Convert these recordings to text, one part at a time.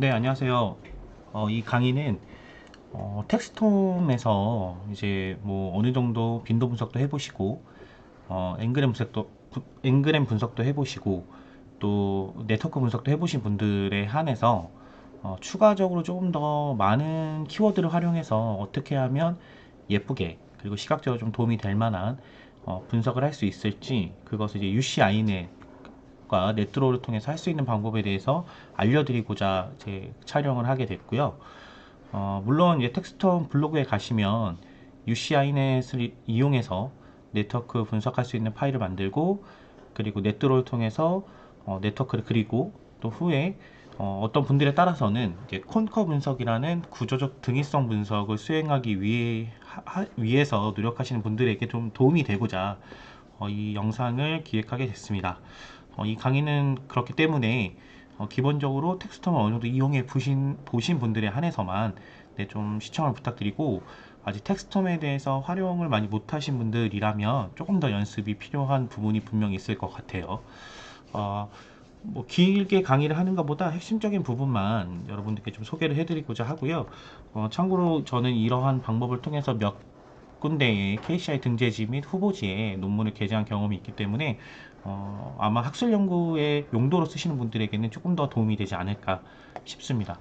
네, 안녕하세요. 이 강의는 텍스톰에서 이제 뭐 어느 정도 빈도 분석도 해보시고, 앵그램 분석도 해보시고, 또 네트워크 분석도 해보신 분들에 한해서 추가적으로 조금 더 많은 키워드를 활용해서 어떻게 하면 예쁘게 그리고 시각적으로 좀 도움이 될 만한 분석을 할 수 있을지, 그것을 이제 UCINet 과 네트로를 통해서 할 수 있는 방법에 대해서 알려드리고자 제 촬영을 하게 됐고요. 물론 이제 텍스텀 블로그에 가시면 UCINet을 이용해서 네트워크 분석할 수 있는 파일을 만들고, 그리고 네트로를 통해서 네트워크를 그리고, 또 후에 떤 분들에 따라서는 이제 콘커 분석이라는 구조적 등위성 분석을 수행하기 위해서 노력하시는 분들에게 좀 도움이 되고자 이 영상을 기획하게 됐습니다. 이 강의는 그렇기 때문에 기본적으로 텍스텀을 어느 정도 이용해 보신 분들에 한해서만 좀 시청을 부탁드리고, 아직 텍스텀에 대해서 활용을 많이 못하신 분들이라면 조금 더 연습이 필요한 부분이 분명히 있을 것 같아요. 어, 뭐 길게 강의를 하는 것보다 핵심적인 부분만 여러분들께 좀 소개를 해드리고자 하고요. 참고로 저는 이러한 방법을 통해서 몇 군데의 KCI 등재지 및 후보지에 논문을 게재한 경험이 있기 때문에 아마 학술 연구의 용도로 쓰시는 분들에게는 조금 더 도움이 되지 않을까 싶습니다.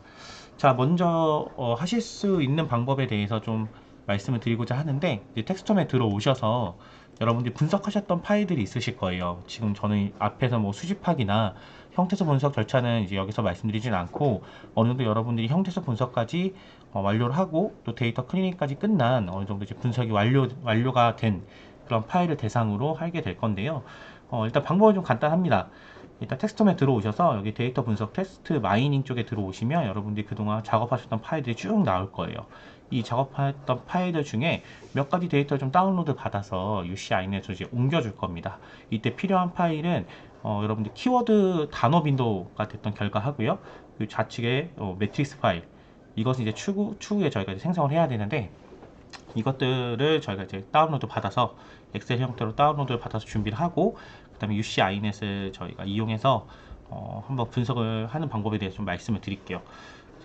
자, 먼저 하실 수 있는 방법에 대해서 좀 말씀을 드리고자 하는데, 이제 텍스텀에 들어오셔서 여러분들이 분석하셨던 파일들이 있으실 거예요. 지금 저는 앞에서 뭐 수집하기나 형태소 분석 절차는 이제 여기서 말씀드리진 않고, 어느 정도 여러분들이 형태소 분석까지 완료를 하고, 또 데이터 클리닝까지 끝난 어느 정도 이제 분석이 완료가 된 그런 파일을 대상으로 하게 될 건데요. 일단 방법은 좀 간단합니다. 일단 텍스텀에 들어오셔서 여기 데이터 분석 테스트 마이닝 쪽에 들어오시면 여러분들이 그동안 작업하셨던 파일들이 쭉 나올 거예요. 이 작업했던 파일들 중에 몇 가지 데이터를 좀 다운로드 받아서 UCINet으로 이제 옮겨줄 겁니다. 이때 필요한 파일은 여러분들 키워드 단어 빈도가 됐던 결과 하고요. 그 좌측에 매트릭스 파일, 이것은 이제 추후에 저희가 이제 생성을 해야 되는데, 이것들을 저희가 이제 다운로드 받아서 엑셀 형태로 다운로드를 받아서 준비를 하고, 그 다음에 UCINet을 저희가 이용해서 한번 분석을 하는 방법에 대해서 좀 말씀을 드릴게요.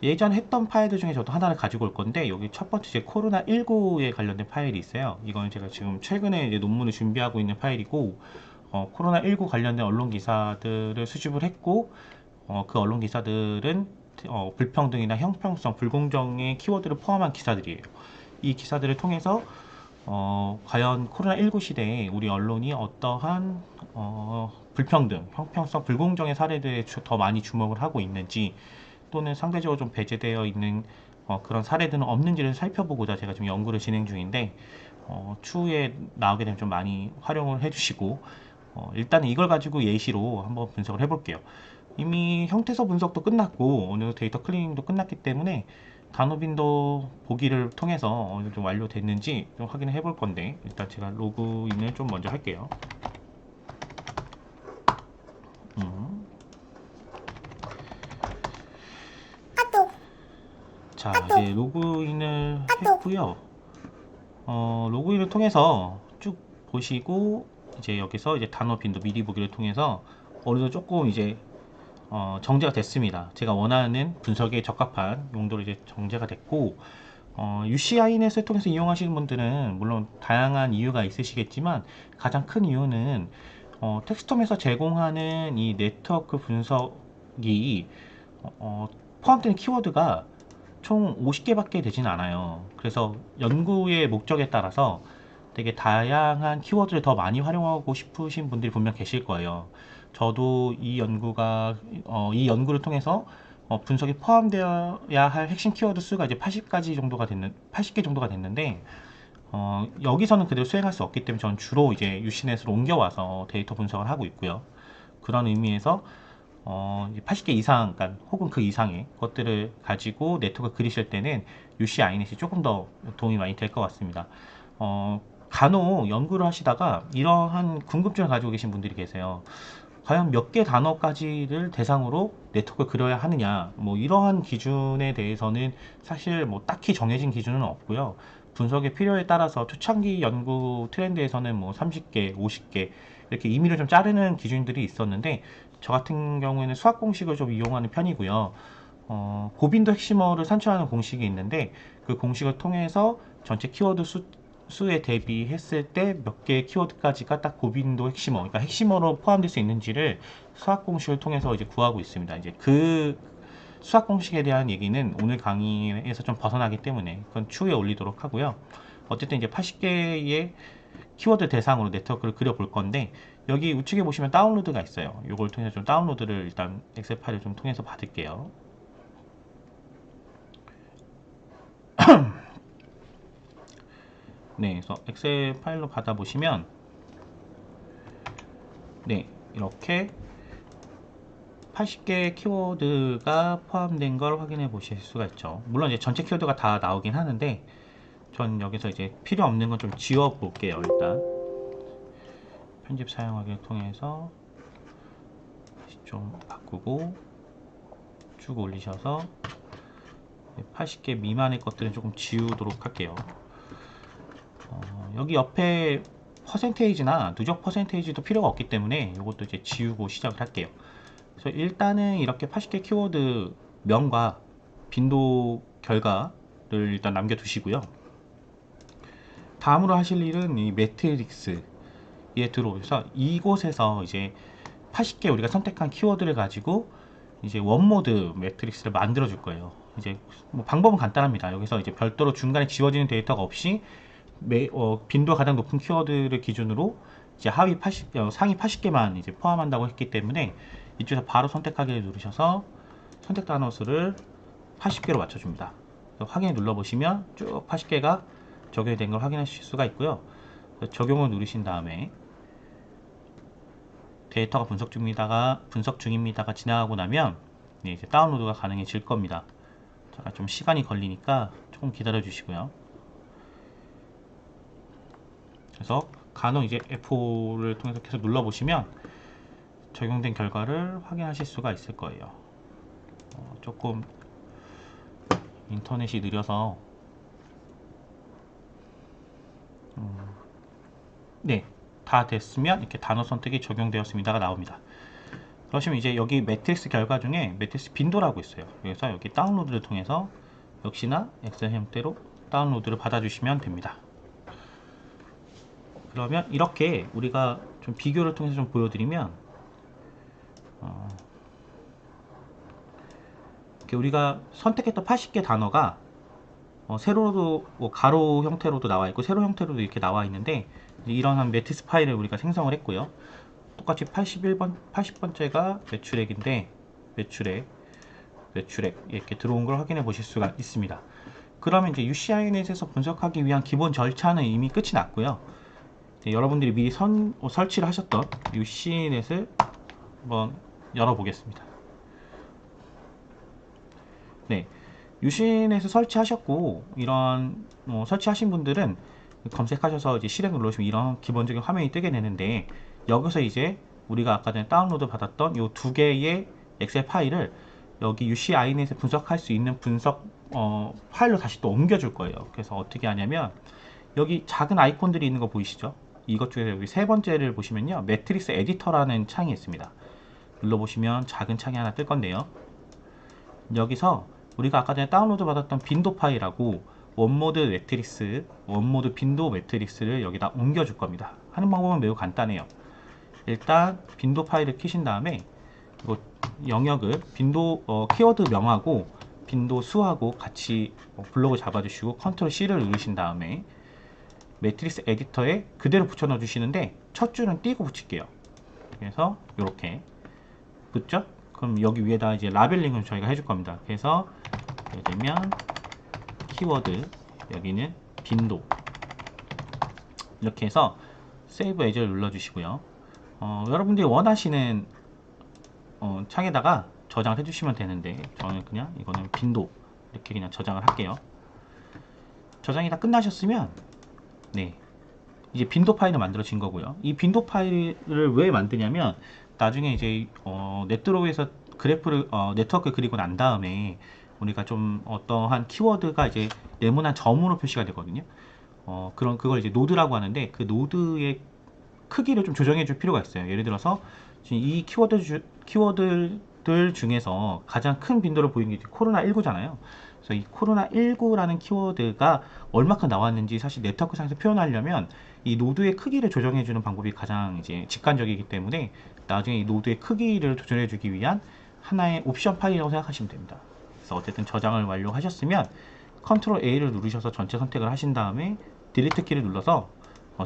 예전에 했던 파일들 중에 저도 하나를 가지고 올 건데, 여기 첫 번째 제 코로나19에 관련된 파일이 있어요. 이거는 제가 지금 최근에 이제 논문을 준비하고 있는 파일이고, 코로나19 관련된 언론 기사들을 수집을 했고, 그 언론 기사들은 불평등이나 형평성, 불공정의 키워드를 포함한 기사들이에요. 이 기사들을 통해서 과연 코로나19 시대에 우리 언론이 어떠한 불평등, 형평성, 불공정의 사례들에 더 많이 주목을 하고 있는지, 또는 상대적으로 좀 배제되어 있는 그런 사례들은 없는지를 살펴보고자 제가 지금 연구를 진행 중인데, 추후에 나오게 되면 좀 많이 활용을 해주시고, 일단은 이걸 가지고 예시로 한번 분석을 해볼게요. 이미 형태소 분석도 끝났고 어느 정도 데이터 클리닝도 끝났기 때문에 단어 빈도 보기를 통해서 어느 정도 완료됐는지 좀 확인을 해볼 건데, 일단 제가 로그인을 좀 먼저 할게요. 자, 이제 로그인을 했고요. 로그인을 통해서 쭉 보시고, 이제 여기서 이제 단어 빈도 미리 보기를 통해서 어느 정도 조금 이제 정제가 됐습니다. 제가 원하는 분석에 적합한 용도로 이제 정제가 됐고, UCINet을 통해서 이용하시는 분들은 물론 다양한 이유가 있으시겠지만, 가장 큰 이유는 텍스텀에서 제공하는 이 네트워크 분석이 포함되는 키워드가 총 50개밖에 되진 않아요. 그래서 연구의 목적에 따라서 되게 다양한 키워드를 더 많이 활용하고 싶으신 분들이 분명 계실 거예요. 저도 이 연구를 통해서 분석이 포함되어야 할 핵심 키워드 수가 이제 80개 정도가 됐는데, 여기서는 그대로 수행할 수 없기 때문에 저는 주로 이제 유시넷으로 옮겨와서 데이터 분석을 하고 있고요. 그런 의미에서 80개 이상, 그러니까 혹은 그 이상의 것들을 가지고 네트워크 그리실 때는 UCINet이 조금 더 도움이 많이 될 것 같습니다. 간혹 연구를 하시다가 이러한 궁금증을 가지고 계신 분들이 계세요. 과연 몇 개 단어까지를 대상으로 네트워크를 그려야 하느냐, 뭐 이러한 기준에 대해서는 사실 뭐 딱히 정해진 기준은 없고요. 분석의 필요에 따라서 초창기 연구 트렌드에서는 뭐 30개, 50개 이렇게 임의로 좀 자르는 기준들이 있었는데, 저 같은 경우에는 수학 공식을 좀 이용하는 편이고요. 고빈도 핵심어를 산출하는 공식이 있는데 그 공식을 통해서 전체 키워드 수에 대비했을 때 몇 개의 키워드까지가 딱 고빈도 핵심어, 그러니까 핵심어로 포함될 수 있는지를 수학 공식을 통해서 이제 구하고 있습니다. 이제 그 수학 공식에 대한 얘기는 오늘 강의에서 좀 벗어나기 때문에 그건 추후에 올리도록 하고요. 어쨌든 이제 80개의 키워드 대상으로 네트워크를 그려볼 건데 여기 우측에 보시면 다운로드가 있어요. 이걸 통해서 좀 다운로드를 일단 엑셀 파일을 좀 통해서 받을게요. 네, 그래서 엑셀 파일로 받아보시면 네, 이렇게 80개의 키워드가 포함된 걸 확인해 보실 수가 있죠. 물론 이제 전체 키워드가 다 나오긴 하는데 전 여기서 이제 필요 없는 건 좀 지워 볼게요. 일단 편집 사용하기를 통해서 좀 바꾸고 쭉 올리셔서 80개 미만의 것들은 조금 지우도록 할게요. 여기 옆에 퍼센테이지나 누적 퍼센테이지도 필요가 없기 때문에 이것도 이제 지우고 시작을 할게요. 그래서 일단은 이렇게 80개 키워드 명과 빈도 결과를 일단 남겨두시고요. 다음으로 하실 일은 이 매트릭스에 들어오셔서 이곳에서 이제 80개 우리가 선택한 키워드를 가지고 이제 원모드 매트릭스를 만들어 줄 거예요. 이제 뭐 방법은 간단합니다. 여기서 이제 별도로 중간에 지워지는 데이터가 없이 빈도가 가장 높은 키워드를 기준으로 이제 상위 80개만 이제 포함한다고 했기 때문에 이쪽에서 바로 선택하기를 누르셔서 선택 단어 수를 80개로 맞춰줍니다. 확인을 눌러보시면 쭉 80개가 적용이 된 걸 확인하실 수가 있고요. 적용을 누르신 다음에 데이터가 분석 중입니다가 지나가고 나면 이제 다운로드가 가능해질 겁니다. 좀 시간이 걸리니까 조금 기다려 주시고요. 그래서 간혹 이제 F5를 통해서 계속 눌러보시면 적용된 결과를 확인하실 수가 있을 거예요. 조금 인터넷이 느려서 네, 다 됐으면 이렇게 단어 선택이 적용되었습니다가 나옵니다. 그러시면 이제 여기 매트릭스 결과 중에 매트릭스 빈도라고 있어요. 그래서 여기 다운로드를 통해서 역시나 엑셀 형태로 다운로드를 받아주시면 됩니다. 그러면 이렇게 우리가 좀 비교를 통해서 좀 보여드리면 이렇게 우리가 선택했던 80개 단어가 세로도 가로 형태로도 나와 있고 세로 형태로도 이렇게 나와 있는데 이런 매트리스 파일을 우리가 생성을 했고요. 똑같이 80번째가 매출액인데 매출액 이렇게 들어온 걸 확인해 보실 수가 있습니다. 그러면 이제 UCINet에서 분석하기 위한 기본 절차는 이미 끝이 났고요. 여러분들이 미리 설치를 하셨던 UCNet을 한번 열어보겠습니다. 네, UCNet을 설치하셨고 이런 설치하신 분들은 검색하셔서 이제 실행 눌러주시면 이런 기본적인 화면이 뜨게 되는데 여기서 이제 우리가 아까 전에 다운로드 받았던 이 두 개의 엑셀 파일을 여기 UCINet에 분석할 수 있는 분석 파일로 다시 또 옮겨줄 거예요. 그래서 어떻게 하냐면 여기 작은 아이콘들이 있는 거 보이시죠? 이것 중에서 여기 세 번째를 보시면요, 매트릭스 에디터라는 창이 있습니다. 눌러보시면 작은 창이 하나 뜰 건데요. 여기서 우리가 아까 전에 다운로드 받았던 빈도 파일하고 원모드 빈도 매트릭스를 여기다 옮겨줄 겁니다. 하는 방법은 매우 간단해요. 일단 빈도 파일을 키신 다음에 이거 영역을 키워드 명하고 빈도 수하고 같이 블록을 잡아주시고 컨트롤 C를 누르신 다음에 매트릭스 에디터에 그대로 붙여 넣어 주시는데 첫 줄은 띄고 붙일게요. 그래서 이렇게 붙죠? 그럼 여기 위에다 이제 라벨링을 저희가 해줄 겁니다. 그래서 예를 들면 키워드, 여기는 빈도, 이렇게 해서 세이브 에즈를 눌러주시고요. 여러분들이 원하시는 창에다가 저장을 해주시면 되는데 저는 그냥 이거는 빈도 이렇게 그냥 저장을 할게요. 저장이 다 끝나셨으면 네, 이제 빈도 파일이 만들어진 거고요. 이 빈도 파일을 왜 만드냐면 나중에 이제 네트워크에서 네트워크 그리고 난 다음에 우리가 좀 어떠한 키워드가 이제 네모난 점으로 표시가 되거든요. 그걸 이제 노드라고 하는데 그 노드의 크기를 좀 조정해 줄 필요가 있어요. 예를 들어서 지금 이 키워드 들 중에서 가장 큰 빈도를 보이는 게 코로나19잖아요. 그래서 이 코로나19라는 키워드가 얼마큼 나왔는지 사실 네트워크상에서 표현하려면 이 노드의 크기를 조정해주는 방법이 가장 이제 직관적이기 때문에 나중에 이 노드의 크기를 조절해주기 위한 하나의 옵션 파일이라고 생각하시면 됩니다. 그래서 어쨌든 저장을 완료하셨으면 컨트롤 A를 누르셔서 전체 선택을 하신 다음에 딜리트 키를 눌러서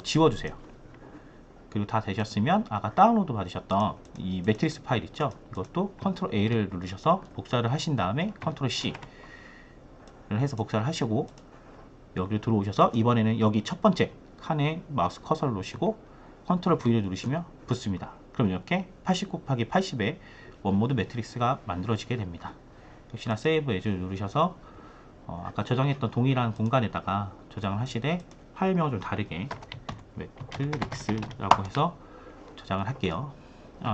지워주세요. 그리고 다 되셨으면 아까 다운로드 받으셨던 이 매트리스 파일 있죠? 이것도 컨트롤 A를 누르셔서 복사를 하신 다음에 컨트롤 C를 해서 복사를 하시고 여기로 들어오셔서 이번에는 여기 첫 번째 칸에 마우스 커서를 놓으시고 컨트롤 V를 누르시면 붙습니다. 그럼 이렇게 80 곱하기 80의 원모드 매트릭스가 만들어지게 됩니다. 역시나 세이브 에즈를 누르셔서 아까 저장했던 동일한 공간에다가 저장을 하시되 파일명을 좀 다르게 매트릭스라고 해서 저장을 할게요.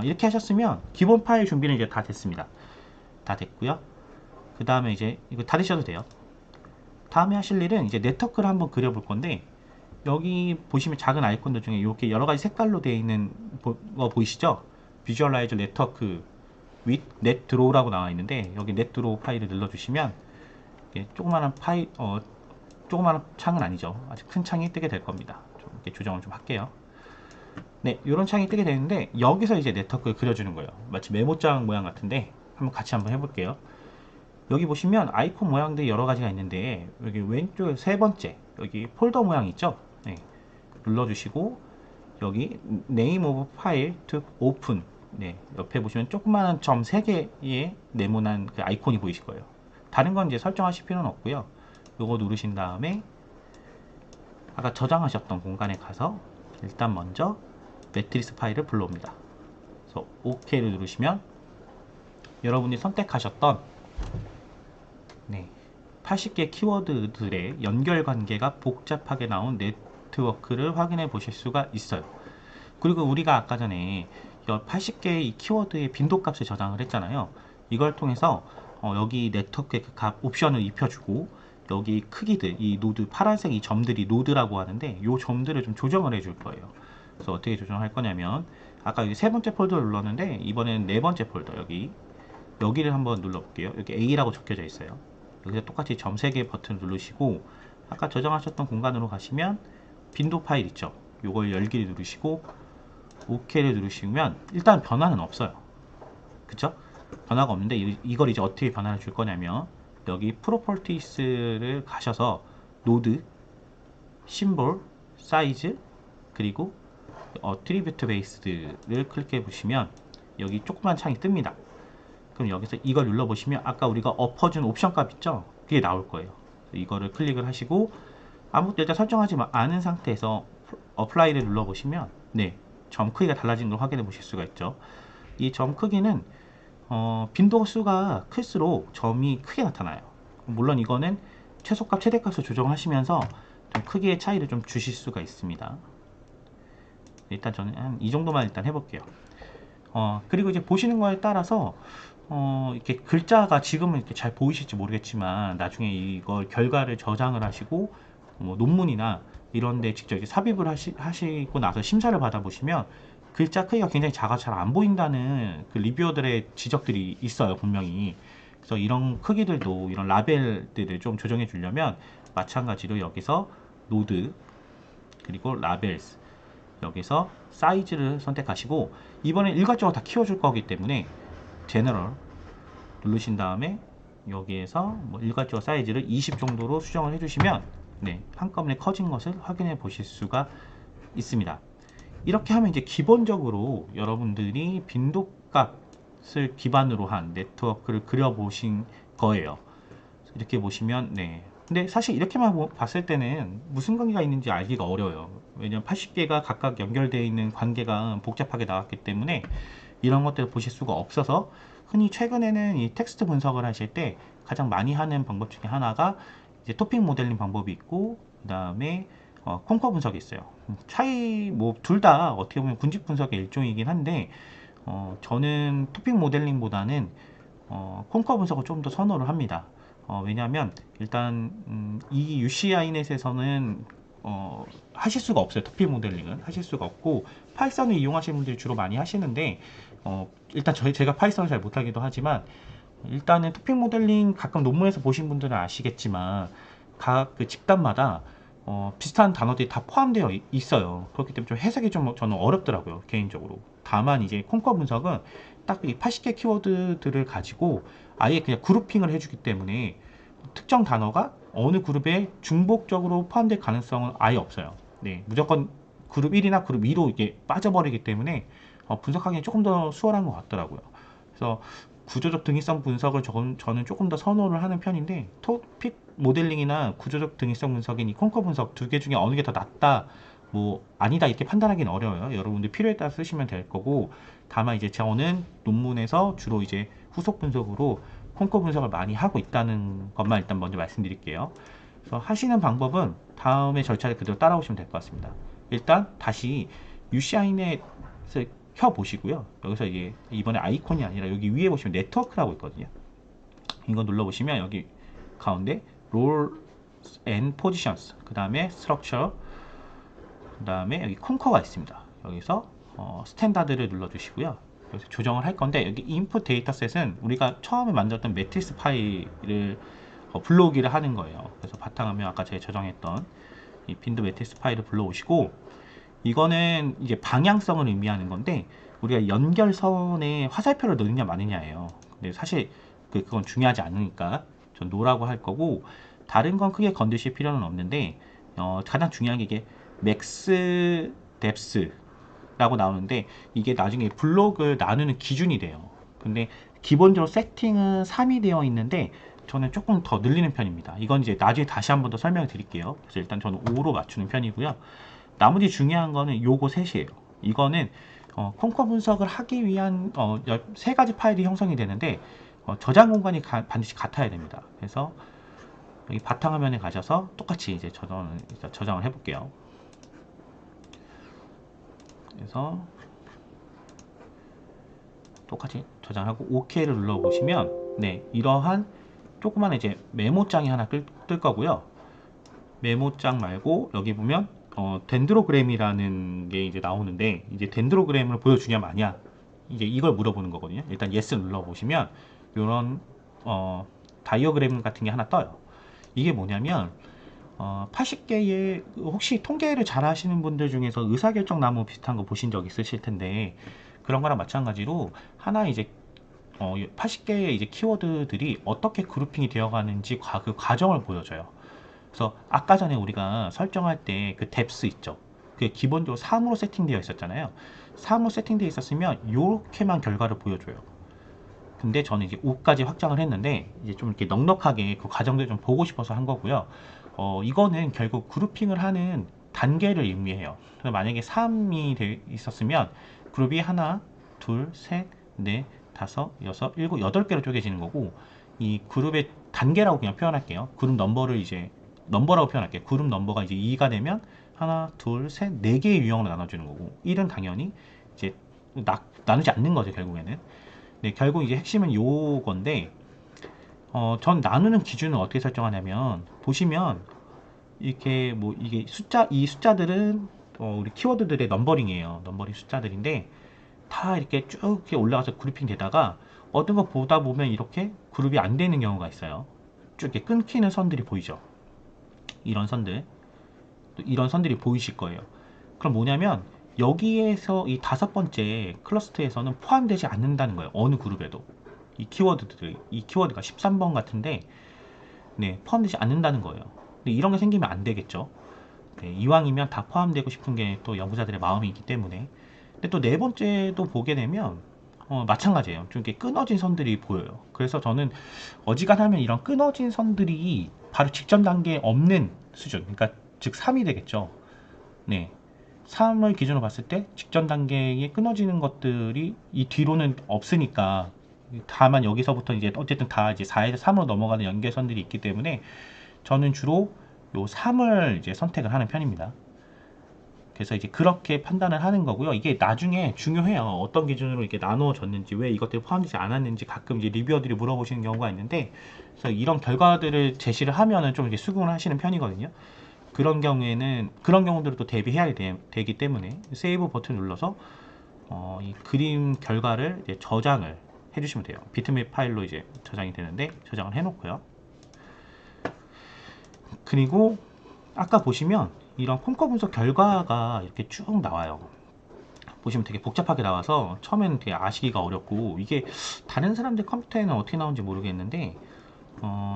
이렇게 하셨으면 기본 파일 준비는 이제 다 됐습니다. 다 됐고요. 그 다음에 이제 이거 닫으셔도 돼요. 다음에 하실 일은 이제 네트워크를 한번 그려볼 건데, 여기 보시면 작은 아이콘들 중에 이렇게 여러 가지 색깔로 되어 있는 거 보이시죠? 비주얼라이저 네트워크 with net draw라고 나와 있는데, 여기 net draw 파일을 눌러주시면 조그마한 파일, 조그마한 창은 아니죠. 아주 큰 창이 뜨게 될 겁니다. 좀 이렇게 조정을 좀 할게요. 네, 이런 창이 뜨게 되는데 여기서 이제 네트워크를 그려주는 거예요. 마치 메모장 모양 같은데 같이 한번 해볼게요. 여기 보시면 아이콘 모양들이 여러 가지가 있는데 여기 왼쪽 세 번째 여기 폴더 모양 있죠? 네, 눌러주시고 여기 Name of File to Open, 네, 옆에 보시면 조그마한 점 3개의 네모난 그 아이콘이 보이실 거예요. 다른 건 이제 설정하실 필요는 없고요. 요거 누르신 다음에 아까 저장하셨던 공간에 가서 일단 먼저 매트리스 파일을 불러옵니다. 그래서 OK를 누르시면 여러분이 선택하셨던 80개 키워드들의 연결 관계가 복잡하게 나온 네트워크를 확인해 보실 수가 있어요. 그리고 우리가 아까 전에 80개의 이 키워드의 빈도값을 저장을 했잖아요. 이걸 통해서 여기 네트워크의 그 값 옵션을 입혀주고 여기 크기들, 이 노드, 파란색 이 점들이 노드라고 하는데 이 점들을 좀 조정을 해줄 거예요. 그래서 어떻게 조정할 거냐면 아까 여기 세 번째 폴더를 눌렀는데 이번에는 네 번째 폴더 여기를 한번 눌러볼게요. 여기 A라고 적혀져 있어요. 여기서 똑같이 점 3개 버튼 누르시고 아까 저장하셨던 공간으로 가시면 빈도 파일 있죠. 요걸 열기를 누르시고 OK를 누르시면 일단 변화는 없어요. 그쵸? 변화가 없는데 이걸 이제 어떻게 변화를 줄 거냐면 여기 프로퍼티스를 가셔서 노드, 심볼, 사이즈, 그리고 어트리뷰트 베이스드를 클릭해 보시면 여기 조그만 창이 뜹니다. 그럼 여기서 이걸 눌러 보시면 아까 우리가 엎어준 옵션 값 있죠? 그게 나올 거예요. 이거를 클릭을 하시고 아무것도 일단 설정하지 않은 상태에서 어플라이를 눌러 보시면 점 크기가 달라지는 걸 확인해 보실 수가 있죠. 이 점 크기는 빈도 수가 클수록 점이 크게 나타나요. 물론 이거는 최소값, 최대값을 조정하시면서 좀 크기의 차이를 좀 주실 수가 있습니다. 일단 저는 한 이 정도만 일단 해볼게요. 그리고 이제 보시는 거에 따라서 이렇게 글자가 지금은 이렇게 잘 보이실지 모르겠지만 나중에 이걸 결과를 저장을 하시고 뭐 논문이나 이런 데 직접 이렇게 삽입을 하시고 나서 심사를 받아보시면 글자 크기가 굉장히 작아 잘 안 보인다는 그 리뷰어들의 지적들이 있어요, 분명히. 그래서 이런 크기들도 이런 라벨들을 좀 조정해 주려면 마찬가지로 여기서 노드 그리고 라벨스 여기서 사이즈를 선택하시고 이번엔 일괄적으로 다 키워줄 거기 때문에 제너럴 누르신 다음에 여기에서 뭐 일괄적으로 사이즈를 20 정도로 수정을 해주시면 한꺼번에 커진 것을 확인해 보실 수가 있습니다. 이렇게 하면 이제 기본적으로 여러분들이 빈도값을 기반으로 한 네트워크를 그려보신 거예요. 이렇게 보시면 근데 사실 이렇게만 봤을 때는 무슨 관계가 있는지 알기가 어려워요. 왜냐면 80개가 각각 연결되어 있는 관계가 복잡하게 나왔기 때문에 이런 것들을 보실 수가 없어서 흔히 최근에는 이 텍스트 분석을 하실 때 가장 많이 하는 방법 중에 하나가 이제 토픽 모델링 방법이 있고 그 다음에 콩커 분석이 있어요. 차이 뭐 둘 다 어떻게 보면 군집 분석의 일종이긴 한데 저는 토픽 모델링보다는 콩커 분석을 좀 더 선호를 합니다. 왜냐하면 일단 이 UCINet에서는 하실 수가 없어요. 토픽 모델링은 하실 수가 없고, 파이썬을 이용하시는 분들이 주로 많이 하시는데, 일단 제가 파이썬을 잘 못하기도 하지만, 일단은 토픽 모델링 가끔 논문에서 보신 분들은 아시겠지만, 각 그 집단마다 비슷한 단어들이 다 포함되어 있어요. 그렇기 때문에 좀 해석이 좀 저는 어렵더라고요, 개인적으로. 다만 이제 콩커 분석은 딱 이 80개 키워드들을 가지고 아예 그냥 그룹핑을 해주기 때문에 특정 단어가 어느 그룹에 중복적으로 포함될 가능성은 아예 없어요. 네, 무조건 그룹 1이나 그룹 2로 이게 빠져버리기 때문에 분석하기엔 조금 더 수월한 것 같더라고요. 그래서 구조적 등위성 분석을 저는 조금 더 선호를 하는 편인데, 토픽 모델링이나 구조적 등위성 분석인 이 콩커 분석 두 개 중에 어느 게 더 낫다, 뭐 아니다 이렇게 판단하기는 어려워요. 여러분들 필요에 따라 쓰시면 될 거고, 다만 이제 저는 논문에서 주로 이제 후속 분석으로 콩커 분석을 많이 하고 있다는 것만 일단 먼저 말씀드릴게요. 그래서 하시는 방법은 다음의 절차를 그대로 따라오시면 될 것 같습니다. 일단 다시 UCINet을 켜 보시고요. 여기서 이제 이번에 아이콘이 아니라 여기 위에 보시면 네트워크라고 있거든요. 이거 눌러 보시면 여기 가운데 Roles and Positions, 그 다음에 Structure, 그 다음에 여기 콩커가 있습니다. 여기서 스탠다드를 눌러 주시고요. 여기서 조정을 할 건데, 여기 input dataset은 우리가 처음에 만들었던 매트리스 파일을 불러오기를 하는 거예요. 그래서 바탕화면 아까 제가 저장했던 이 빈도 매트리스 파일을 불러오시고, 이거는 이제 방향성을 의미하는 건데, 우리가 연결선에 화살표를 넣느냐 마느냐예요. 근데 사실 그건 중요하지 않으니까 전 노라고 할 거고, 다른 건 크게 건드실 필요는 없는데, 가장 중요한 게 이게 맥스 뎁스라고 나오는데, 이게 나중에 블록을 나누는 기준이 돼요. 근데 기본적으로 세팅은 3이 되어 있는데 저는 조금 더 늘리는 편입니다. 이건 이제 나중에 다시 한번 더 설명을 드릴게요. 그래서 일단 저는 5로 맞추는 편이고요. 나머지 중요한 거는 요거 셋이에요. 이거는 콩커 분석을 하기 위한 세 가지 파일이 형성이 되는데, 저장 공간이 반드시 같아야 됩니다. 그래서 여기 바탕화면에 가셔서 똑같이 이제 저장을 해볼게요. 그래서 똑같이 저장하고 OK를 눌러보시면, 네, 이러한 조그만 이제 메모장이 하나 뜰 거고요. 메모장 말고 여기 보면 덴드로그램이라는 게 이제 나오는데, 이제 덴드로그램을 보여주냐 마냐, 이제 이걸 물어보는 거거든요. 일단 yes 눌러보시면 이런 다이어그램 같은 게 하나 떠요. 이게 뭐냐면 80개의, 혹시 통계를 잘 하시는 분들 중에서 의사결정 나무 비슷한 거 보신 적 있으실 텐데, 그런 거랑 마찬가지로 하나 이제 80개의 이제 키워드들이 어떻게 그룹핑이 되어 가는지 그 과정을 보여줘요. 그래서 아까 전에 우리가 설정할 때 그 뎁스 있죠. 그게 기본적으로 3으로 세팅되어 있었잖아요. 3으로 세팅되어 있었으면 이렇게만 결과를 보여줘요. 근데 저는 이제 5까지 확장을 했는데, 이제 좀 이렇게 넉넉하게 그 과정들 좀 보고 싶어서 한 거고요. 이거는 결국 그룹핑을 하는 단계를 의미해요. 그래서 만약에 3이 있었으면 그룹이 하나, 둘, 셋, 넷, 다섯, 여섯, 일곱, 8개로 쪼개지는 거고, 이 그룹의 단계라고 그냥 표현할게요. 그룹 넘버를 이제 넘버라고 표현할게요. 그룹 넘버가 이제 2가 되면 하나, 둘, 셋, 4개의 유형으로 나눠주는 거고, 1은 당연히 이제 나누지 않는 거죠, 결국에는. 네, 결국 이제 핵심은 요건데, 전 나누는 기준은 어떻게 설정하냐면, 보시면 이렇게 뭐 이게 이 숫자들은 우리 키워드들의 넘버링이에요. 넘버링 숫자들인데, 다 이렇게 쭉 이렇게 올라가서 그룹핑 되다가 어떤 거 보다 보면 이렇게 그룹이 안 되는 경우가 있어요. 쭉 이렇게 끊기는 선들이 보이죠. 이런 선들, 이런 선들이 보이실 거예요. 그럼 뭐냐면 여기에서 이 5번째 클러스터에서는 포함되지 않는다는 거예요. 어느 그룹에도 이 키워드가 13번 같은데, 네, 포함되지 않는다는 거예요. 근데 이런 게 생기면 안 되겠죠. 네, 이왕이면 다 포함되고 싶은 게 또 연구자들의 마음이 있기 때문에. 근데 또 네 번째도 보게 되면 마찬가지예요. 좀 이렇게 끊어진 선들이 보여요. 그래서 저는 어지간하면 이런 끊어진 선들이 바로 직전 단계에 없는 수준, 그러니까 즉 3이 되겠죠. 네, 3을 기준으로 봤을 때 직전 단계에 끊어지는 것들이 이 뒤로는 없으니까, 다만 여기서부터 이제 어쨌든 다 이제 4에서 3으로 넘어가는 연계선들이 있기 때문에 저는 주로 요 3을 이제 선택을 하는 편입니다. 그래서 이제 그렇게 판단을 하는 거고요. 이게 나중에 중요해요. 어떤 기준으로 이렇게 나누어졌는지, 왜 이것들이 포함되지 않았는지 가끔 이제 리뷰어들이 물어보시는 경우가 있는데, 그래서 이런 결과들을 제시를 하면은 좀 이렇게 수긍을 하시는 편이거든요. 그런 경우에는 그런 경우들을 또 대비해야 되기 때문에 세이브 버튼 눌러서 이 그림 결과를 이제 저장을 해주시면 돼요. 비트맵 파일로 이제 저장이 되는데 저장을 해놓고요. 그리고 아까 보시면 이런 콩커 분석 결과가 이렇게 쭉 나와요. 보시면 되게 복잡하게 나와서 처음에는 되게 아시기가 어렵고, 이게 다른 사람들 컴퓨터에는 어떻게 나오는지 모르겠는데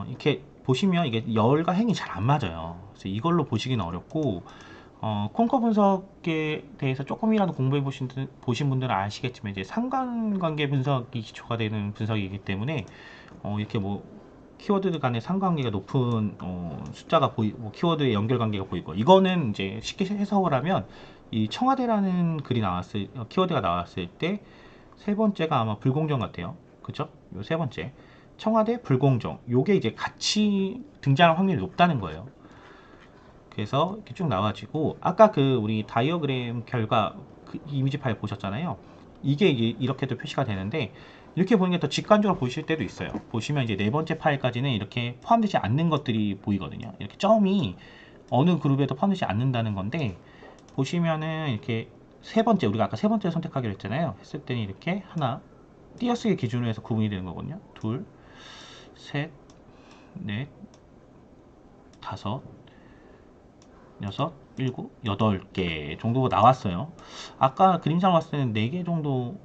이렇게 보시면 이게 열과 행이 잘 안 맞아요. 그래서 이걸로 보시기는 어렵고, 콩커 분석에 대해서 조금이라도 공부해 보신 분들은 아시겠지만 이제 상관관계 분석이 기초가 되는 분석이기 때문에 이렇게 뭐 키워드 간의 상관관계가 높은 숫자가 뭐 키워드의 연결관계가 보이고, 이거는 이제 쉽게 해석을 하면 이 청와대라는 글이 키워드가 나왔을 때 세 번째가 아마 불공정 같아요. 그죠? 요 세 번째 청와대 불공정, 요게 이제 같이 등장할 확률이 높다는 거예요. 그래서 이렇게 쭉 나와지고, 아까 그 우리 다이어그램 결과 그 이미지 파일 보셨잖아요. 이게 이렇게도 표시가 되는데, 이렇게 보는 게 더 직관적으로 보실 때도 있어요. 보시면 이제 네 번째 파일까지는 이렇게 포함되지 않는 것들이 보이거든요. 이렇게 점이 어느 그룹에도 포함되지 않는다는 건데, 보시면은 이렇게 세 번째, 우리가 아까 세 번째 선택하기로 했잖아요. 했을 때는 이렇게 하나, 띄어쓰기 기준으로 해서 구분이 되는 거거든요. 둘, 셋, 넷, 다섯, 여섯, 일곱, 여덟 개 정도가 나왔어요. 아까 그림상 봤을 때는 4개 정도,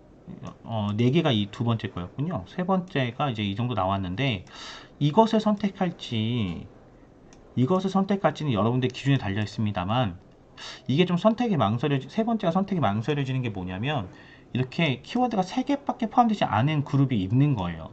4개가 이 두 번째 거였군요. 세 번째가 이제 이 정도 나왔는데, 이것을 선택할지는 여러분들 기준에 달려 있습니다만, 이게 좀 세 번째가 선택이 망설여지는 게 뭐냐면, 이렇게 키워드가 3개밖에 포함되지 않은 그룹이 있는 거예요.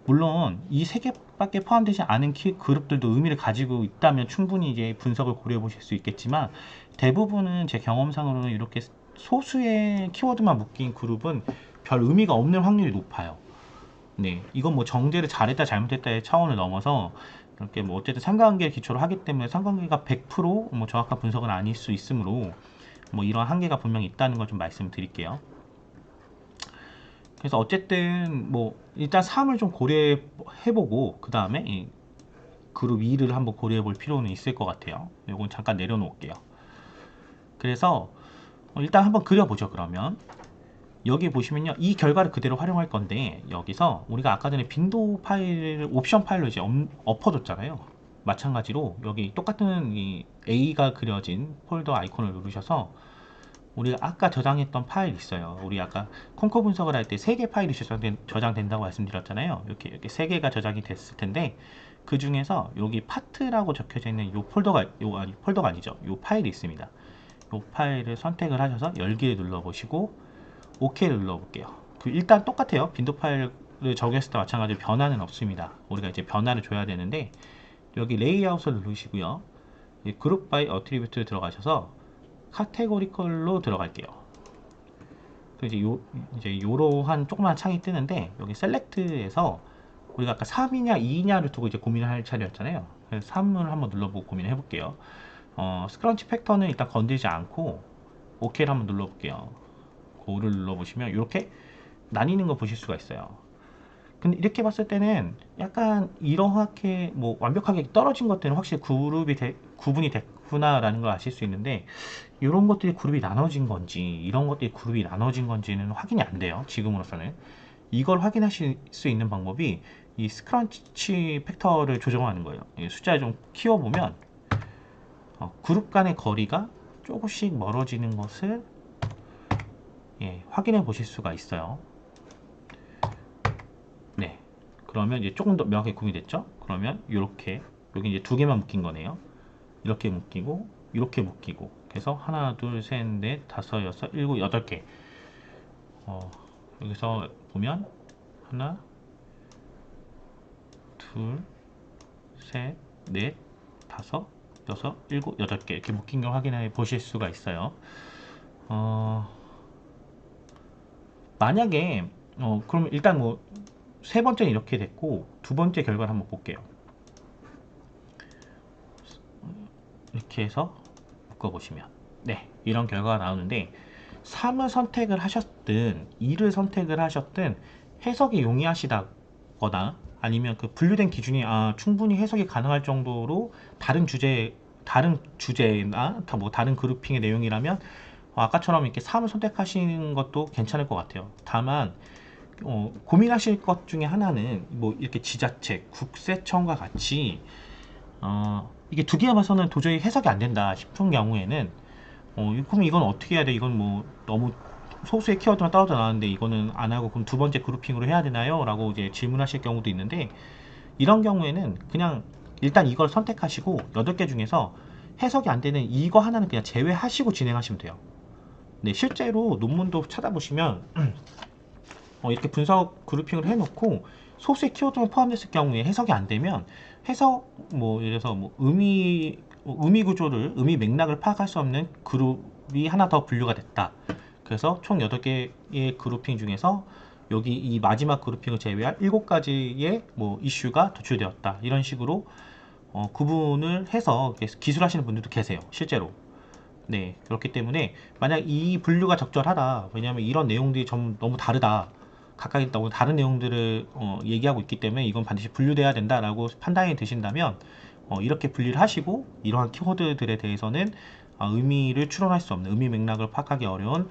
물론 이 3개밖에 포함되지 않은 그룹들도 의미를 가지고 있다면 충분히 이제 분석을 고려해 보실 수 있겠지만, 대부분은 제 경험상으로는 이렇게 소수의 키워드만 묶인 그룹은 별 의미가 없는 확률이 높아요. 네, 이건 뭐 정제를 잘했다 잘못했다의 차원을 넘어서 이렇게 뭐 어쨌든 상관관계를 기초로 하기 때문에 상관관계가 100%뭐 정확한 분석은 아닐 수 있으므로 뭐 이런 한계가 분명히 있다는 걸 좀 말씀드릴게요. 그래서 어쨌든 뭐 일단 3을 좀 고려해보고 그 다음에 이 그룹 2를 한번 고려해볼 필요는 있을 것 같아요. 이건 잠깐 내려놓을게요. 그래서 일단 한번 그려보죠. 그러면 여기 보시면요, 이 결과를 그대로 활용할 건데, 여기서 우리가 아까 전에 빈도 파일을 옵션 파일로 이제 엎어줬잖아요. 마찬가지로 여기 똑같은 이 A가 그려진 폴더 아이콘을 누르셔서, 우리가 아까 저장했던 파일 있어요. 우리 아까 콩커 분석을 할 때 3개 파일이 저장된다고 말씀드렸잖아요. 이렇게 3개가 저장이 됐을 텐데, 그 중에서 여기 파트라고 적혀져 있는 요 폴더가 아니죠. 요 파일이 있습니다. 요 파일을 선택을 하셔서 열기를 눌러보시고 OK를 눌러볼게요. 일단 똑같아요. 빈도 파일을 적용했을 때 마찬가지로 변화는 없습니다. 우리가 이제 변화를 줘야 되는데, 여기 레이아웃을 누르시고요. 그룹 바이 어트리뷰트를 들어가셔서 카테고리컬로 들어갈게요. 이제 이제 요러한 조그만 창이 뜨는데, 여기 셀렉트에서 우리가 아까 3이냐 2냐를 두고 이제 고민을 할 차례였잖아요. 그래서 3을 한번 눌러보고 고민을 해볼게요. 스크런치 팩터는 일단 건들지 않고 OK를 한번 눌러볼게요. 고를 눌러보시면 이렇게 나뉘는 거 보실 수가 있어요. 근데 이렇게 봤을 때는 약간 이렇게 뭐 완벽하게 떨어진 것들은 확실히 구분이 됐구나라는 걸 아실 수 있는데, 이런 것들이 그룹이 나눠진 건지 이런 것들이 그룹이 나눠진 건지는 확인이 안 돼요. 지금으로서는. 이걸 확인하실 수 있는 방법이 이 스크런치 팩터를 조정하는 거예요. 숫자를 좀 키워보면 그룹 간의 거리가 조금씩 멀어지는 것을 확인해 보실 수가 있어요. 네, 그러면 이제 조금 더 명확하게 구분이 됐죠? 그러면 이렇게 여기 이제 2개만 묶인 거네요. 이렇게 묶이고 이렇게 묶이고, 그래서 하나, 둘, 셋, 넷, 다섯, 여섯, 일곱, 8개. 여기서 보면 하나, 둘, 셋, 넷, 다섯, 여섯, 일곱, 8개 이렇게 묶인 걸 확인해 보실 수가 있어요. 만약에 그럼 일단 뭐 세 번째는 이렇게 됐고, 두 번째 결과를 한번 볼게요. 이렇게 해서 묶어보시면 네, 이런 결과가 나오는데, 3을 선택을 하셨든 2를 선택을 하셨든 해석이 용이하시다거나, 아니면 그 분류된 기준이 충분히 해석이 가능할 정도로 다른 주제에 다른 주제나 뭐 다른 그룹핑의 내용이라면 아까처럼 이렇게 3을 선택하시는 것도 괜찮을 것 같아요. 다만 고민하실 것 중에 하나는 뭐 이렇게 지자체, 국세청과 같이 이게 두 개만 봐서는 도저히 해석이 안 된다 싶은 경우에는 그럼 이건 어떻게 해야 돼? 이건 뭐 너무 소수의 키워드만 떨어져 나왔는데 이거는 안 하고 그럼 두 번째 그룹핑으로 해야 되나요? 라고 이제 질문하실 경우도 있는데, 이런 경우에는 그냥 일단 이걸 선택하시고 8개 중에서 해석이 안 되는 이거 하나는 그냥 제외하시고 진행하시면 돼요. 네, 실제로 논문도 찾아보시면 이렇게 분석 그룹핑을 해놓고 소수의 키워드만 포함됐을 경우에 해석이 안 되면 해석 뭐 예를 들어서 뭐 의미 구조를 의미 맥락을 파악할 수 없는 그룹이 하나 더 분류가 됐다. 그래서 총 8개의 그룹핑 중에서 여기 이 마지막 그룹핑을 제외한 7가지의 뭐 이슈가 도출되었다. 이런 식으로 구분을 해서 기술하시는 분들도 계세요. 실제로. 네, 그렇기 때문에 만약 이 분류가 적절하다. 왜냐하면 이런 내용들이 좀 너무 다르다. 각각 너무 다른 내용들을 얘기하고 있기 때문에 이건 반드시 분류돼야 된다라고 판단이 드신다면 이렇게 분리를 하시고 이러한 키워드들에 대해서는 의미를 추론할 수 없는 의미 맥락을 파악하기 어려운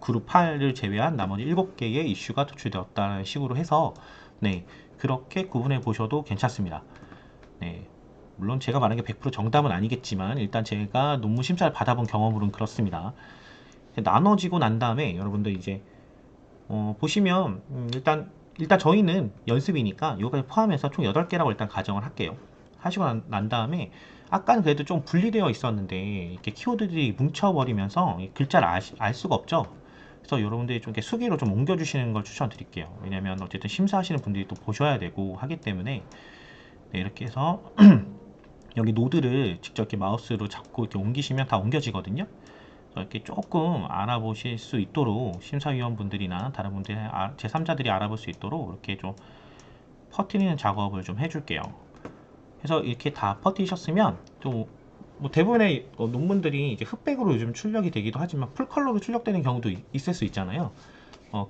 그룹 8을 제외한 나머지 7개의 이슈가 도출되었다는 식으로 해서 네, 그렇게 구분해 보셔도 괜찮습니다. 네, 물론 제가 말한 게 100% 정답은 아니겠지만 일단 제가 논문 심사를 받아본 경험으로는 그렇습니다. 나눠지고 난 다음에 여러분들 이제 보시면 일단 저희는 연습이니까 이거까지 포함해서 총 8개라고 일단 가정을 할게요. 하시고 난 다음에 아까는 그래도 좀 분리되어 있었는데 이렇게 키워드들이 뭉쳐버리면서 글자를 알 수가 없죠. 그래서 여러분들이 좀 이렇게 수기로 좀 옮겨주시는 걸 추천드릴게요. 왜냐면 어쨌든 심사하시는 분들이 또 보셔야 되고 하기 때문에 네, 이렇게 해서 여기 노드를 직접 이렇게 마우스로 잡고 이렇게 옮기시면 다 옮겨지거든요. 이렇게 조금 알아보실 수 있도록 심사위원분들이나 다른 분들 제3자들이 알아볼 수 있도록 이렇게 좀 퍼뜨리는 작업을 좀 해줄게요. 그래서 이렇게 다 퍼뜨리셨으면 또 뭐 대부분의 논문들이 이제 흑백으로 요즘 출력이 되기도 하지만 풀컬러로 출력되는 경우도 있을 수 있잖아요.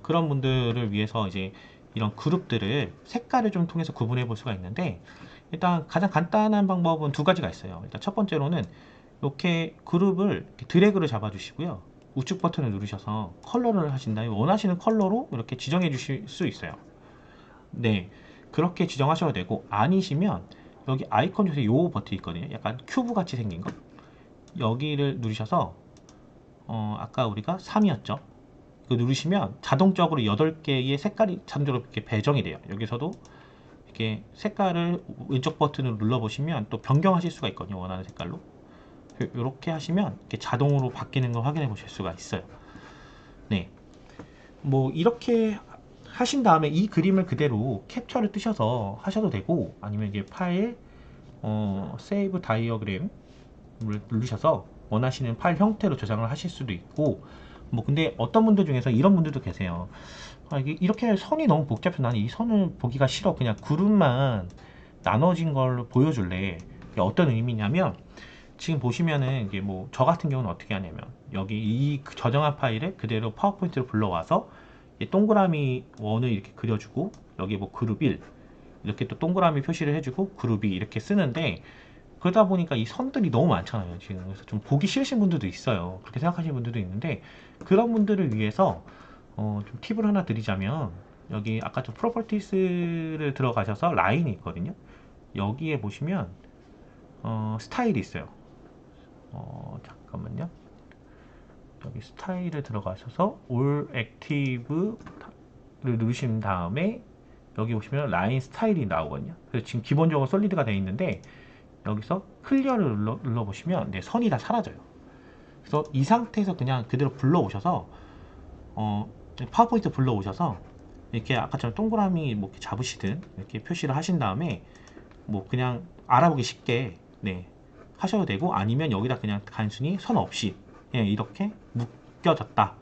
그런 분들을 위해서 이제 이런 그룹들을 색깔을 좀 통해서 구분해 볼 수가 있는데, 일단 가장 간단한 방법은 두 가지가 있어요. 일단 첫 번째로는 이렇게 그룹을 이렇게 드래그를 잡아 주시고요, 우측 버튼을 누르셔서 컬러를 하신 다음에 원하시는 컬러로 이렇게 지정해 주실 수 있어요. 네, 그렇게 지정하셔도 되고, 아니시면 여기 아이콘 중에서 요 버튼 있거든요. 약간 큐브 같이 생긴 거, 여기를 누르셔서 아까 우리가 3이었죠. 이거 누르시면 자동적으로 8개의 색깔이 자동적으로 이렇게 배정이 돼요. 여기서도 이렇게 색깔을 왼쪽 버튼으로 눌러보시면 또 변경하실 수가 있거든요. 원하는 색깔로. 이렇게 하시면 이렇게 자동으로 바뀌는 걸 확인해 보실 수가 있어요. 네, 뭐 이렇게 하신 다음에 이 그림을 그대로 캡처를 뜨셔서 하셔도 되고, 아니면 이제 파일 세이브 다이어그램을 누르셔서 원하시는 파일 형태로 저장을 하실 수도 있고, 뭐 근데 어떤 분들 중에서 이런 분들도 계세요. 이게 이렇게 선이 너무 복잡해서 나는 이 선을 보기가 싫어, 그냥 그룹만 나눠진 걸 보여줄래. 이게 어떤 의미냐면, 지금 보시면은 이게 뭐 저 같은 경우는 어떻게 하냐면 여기 이 저장한 파일을 그대로 파워포인트로 불러와서 동그라미 원을 이렇게 그려주고, 여기 뭐 그룹 1 이렇게 또 동그라미 표시를 해주고 그룹 2 이렇게 쓰는데, 그러다 보니까 이 선들이 너무 많잖아요 지금. 그래서 좀 보기 싫으신 분들도 있어요. 그렇게 생각하시는 분들도 있는데, 그런 분들을 위해서 좀 팁을 하나 드리자면, 여기 아까 좀 프로퍼티스를 들어가셔서 라인이 있거든요. 여기에 보시면 스타일이 있어요. 잠깐만요. 여기 스타일에 들어가셔서 All Active를 누르신 다음에 여기 보시면 라인 스타일이 나오거든요. 그래서 지금 기본적으로 솔리드가 되어 있는데, 여기서 클리어를 눌러보시면 네, 선이 다 사라져요. 그래서 이 상태에서 그냥 그대로 불러오셔서 파워포인트 불러오셔서 이렇게 아까처럼 동그라미 뭐 이렇게 잡으시든 이렇게 표시를 하신 다음에 뭐 그냥 알아보기 쉽게 네, 하셔도 되고, 아니면 여기다 그냥 단순히 선 없이 이렇게 묶여졌다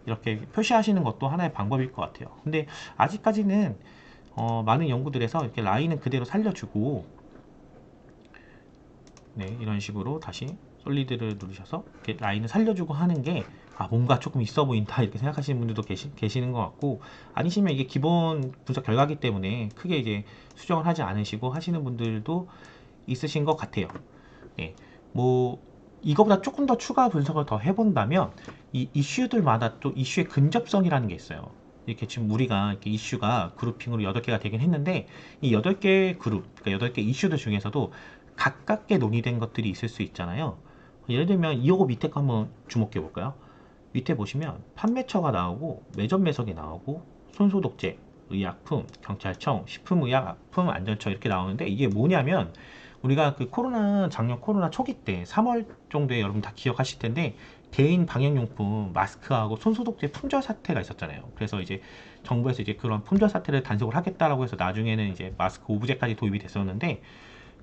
이렇게 표시하시는 것도 하나의 방법일 것 같아요. 근데 아직까지는 많은 연구들에서 이렇게 라인은 그대로 살려주고, 네, 이런 식으로 다시 솔리드를 누르셔서 이렇게 라인을 살려주고 하는 게 뭔가 조금 있어 보인다 이렇게 생각하시는 분들도 계시는 것 같고, 아니시면 이게 기본 분석 결과기 때문에 크게 이제 수정을 하지 않으시고 하시는 분들도 있으신 것 같아요. 네, 뭐 이거보다 조금 더 추가 분석을 더 해본다면 이 이슈들마다 또 이슈의 근접성이라는 게 있어요. 이렇게 지금 우리가 이렇게 이슈가 그룹핑으로 8개가 되긴 했는데 이 8개 그룹, 그러니까 8개 이슈들 중에서도 가깝게 논의된 것들이 있을 수 있잖아요. 예를 들면 이거 밑에 거 한번 주목해 볼까요? 밑에 보시면 판매처가 나오고 매점 매석이 나오고 손소독제, 의약품, 경찰청, 식품의약품 안전처 이렇게 나오는데 이게 뭐냐면 우리가 그 작년 코로나 초기 때 3월 정도에 여러분 다 기억하실 텐데 개인 방역용품 마스크하고 손소독제 품절 사태가 있었잖아요. 그래서 이제 정부에서 이제 그런 품절 사태를 단속을 하겠다라고 해서 나중에는 이제 마스크 오브제까지 도입이 됐었는데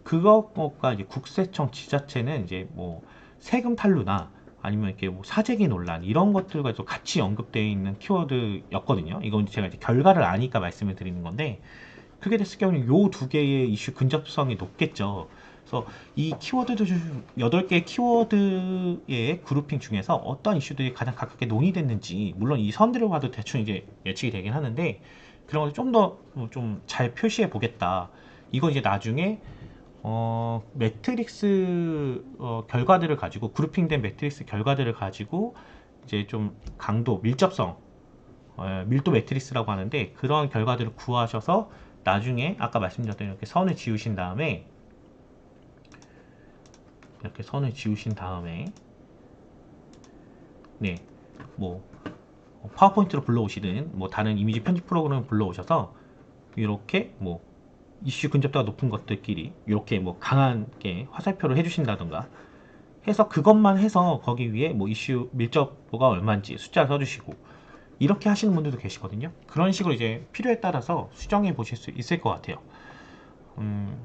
그것과 이제 국세청 지자체는 이제 뭐 세금 탈루나 아니면 이렇게 뭐 사재기 논란 이런 것들과 또 같이 언급되어 있는 키워드였거든요. 이건 제가 이제 결과를 아니까 말씀을 드리는 건데 그게 됐을 경우는 요 두 개의 이슈 근접성이 높겠죠. 그래서 이 키워드들 중 8개의 키워드의 그룹핑 중에서 어떤 이슈들이 가장 가깝게 논의됐는지 물론 이 선들을 봐도 대충 이제 예측이 되긴 하는데 그런 것을 좀 더 좀 잘 표시해 보겠다. 이건 이제 나중에 매트릭스 결과들을 가지고 그룹핑된 매트릭스 결과들을 가지고 이제 좀 강도, 밀접성, 밀도 매트릭스라고 하는데 그런 결과들을 구하셔서 나중에 아까 말씀드렸던 이렇게 선을 지우신 다음에 이렇게 선을 지우신 다음에 네, 뭐 파워포인트로 불러오시든 뭐 다른 이미지 편집 프로그램을 불러오셔서 이렇게 뭐 이슈 근접도가 높은 것들끼리 이렇게 뭐 강하게 화살표를 해주신다던가 해서 그것만 해서 거기 위에 뭐 이슈 밀접도가 얼마인지 숫자를 써주시고 이렇게 하시는 분들도 계시거든요. 그런 식으로 이제 필요에 따라서 수정해 보실 수 있을 것 같아요.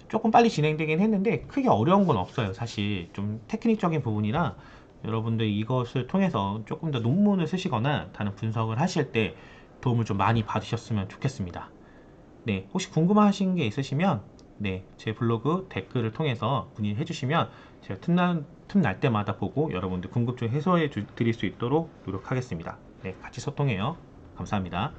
조금 빨리 진행되긴 했는데 크게 어려운 건 없어요. 사실 좀 테크닉적인 부분이나 여러분들 이것을 통해서 조금 더 논문을 쓰시거나 다른 분석을 하실 때 도움을 좀 많이 받으셨으면 좋겠습니다. 네, 혹시 궁금하신 게 있으시면 네, 제 블로그 댓글을 통해서 문의해 주시면 제가 틈날 때마다 보고 여러분들 궁금증 해소해 드릴 수 있도록 노력하겠습니다. 네, 같이 소통해요. 감사합니다.